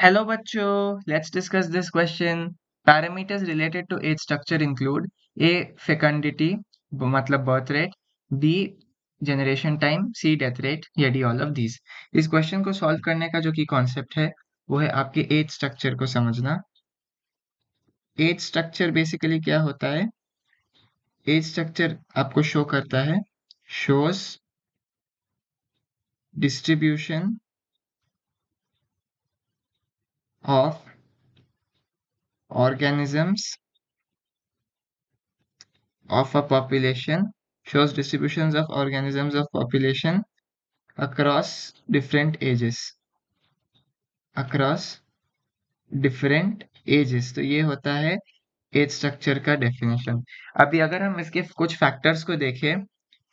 Hello बच्चों, let's discuss this question. Parameters related to age structure include A. Fecundity मतलब birth rate, B. generation time, C. death rate या D all of these. इस question को solve करने का जो की कॉन्सेप्ट है वो है आपके एज स्ट्रक्चर को समझना. एज स्ट्रक्चर बेसिकली क्या होता है? एज स्ट्रक्चर आपको शो करता है shows distribution of organisms of a population, shows distributions of organisms of population across different ages. तो ये होता है एज स्ट्रक्चर का डेफिनेशन. अभी अगर हम इसके कुछ फैक्टर्स को देखें,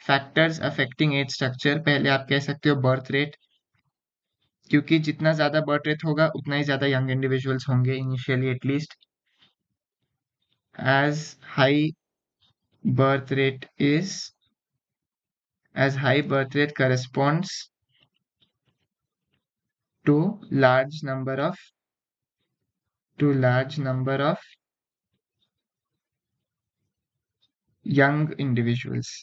फैक्टर्स अफेक्टिंग एज स्ट्रक्चर, पहले आप कह सकते हो बर्थ रेट, क्योंकि जितना ज्यादा बर्थ रेट होगा उतना ही ज्यादा यंग इंडिविजुअल्स होंगे initially at least. As high birth rate is as high birth rate corresponds to large number of young individuals.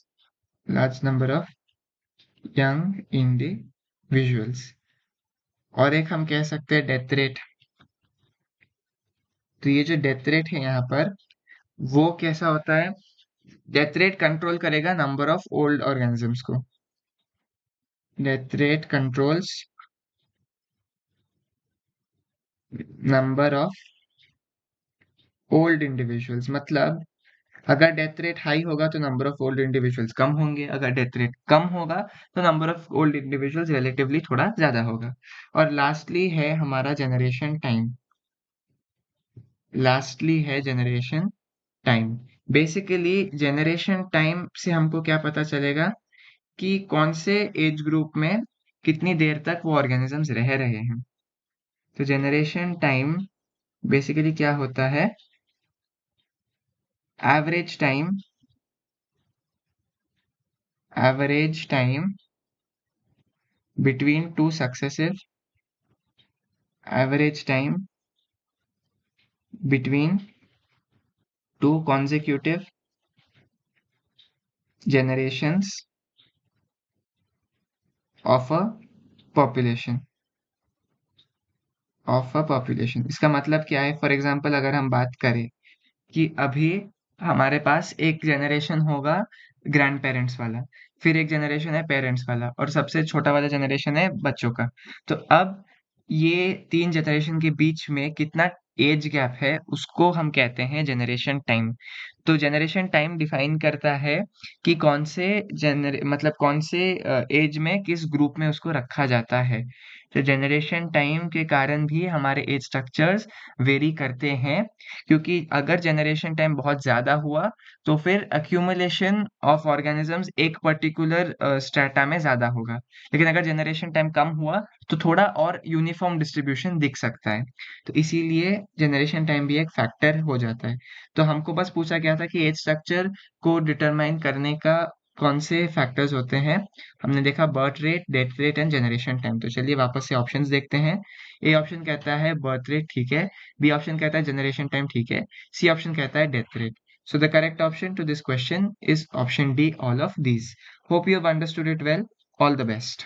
और एक हम कह सकते हैं डेथ रेट. तो ये जो डेथ रेट है यहाँ पर वो कैसा होता है? डेथ रेट कंट्रोल करेगा नंबर ऑफ ओल्ड ऑर्गेनिजम्स को. Death rate controls number of old individuals. मतलब अगर डेथ रेट हाई होगा तो नंबर ऑफ ओल्ड इंडिविजुअल्स कम होंगे, अगर डेथ रेट कम होगा तो number of old individuals relatively थोड़ा ज्यादा होगा. और लास्टली है हमारा generation time. Basically generation time से हमको क्या पता चलेगा कि कौन से एज ग्रुप में कितनी देर तक वो ऑर्गेनिजम्स रह रहे हैं. तो जनरेशन टाइम बेसिकली क्या होता है? Average time between two successive average time between two consecutive generations of a population. इसका मतलब क्या है? फॉर एग्जाम्पल अगर हम बात करें कि अभी हमारे पास एक जनरेशन होगा ग्रैंड पेरेंट्स वाला, फिर एक जनरेशन है पेरेंट्स वाला, और सबसे छोटा वाला जनरेशन है बच्चों का. तो अब ये तीन जनरेशन के बीच में कितना एज गैप है उसको हम कहते हैं जनरेशन टाइम. तो जनरेशन टाइम डिफाइन करता है कि कौन से एज में किस ग्रुप में उसको रखा जाता है. तो जनरेशन टाइम के कारण भी हमारे एज स्ट्रक्चर्स वेरी करते हैं, क्योंकि अगर जनरेशन टाइम बहुत ज्यादा हुआ तो फिर अक्यूमुलेशन ऑफ ऑर्गेनिजम्स एक पर्टिकुलर स्ट्रेटा में ज्यादा होगा. लेकिन अगर जनरेशन टाइम कम हुआ तो थोड़ा और यूनिफॉर्म डिस्ट्रीब्यूशन दिख सकता है. तो इसीलिए जनरेशन टाइम भी एक फैक्टर हो जाता है. तो हमको बस पूछा गया था कि एज स्ट्रक्चर को डिटरमाइन करने का कौन से फैक्टर्स होते हैं. हमने देखा birth rate, death rate and generation time. तो चलिए वापस से ऑप्शंस देखते हैं. ए ऑप्शन कहता है बर्थ रेट, ठीक है. बी ऑप्शन कहता है जनरेशन टाइम, ठीक है. सी ऑप्शन कहता है death rate. So the correct option to this question is option D, all of these. Hope you have understood it well. All the best.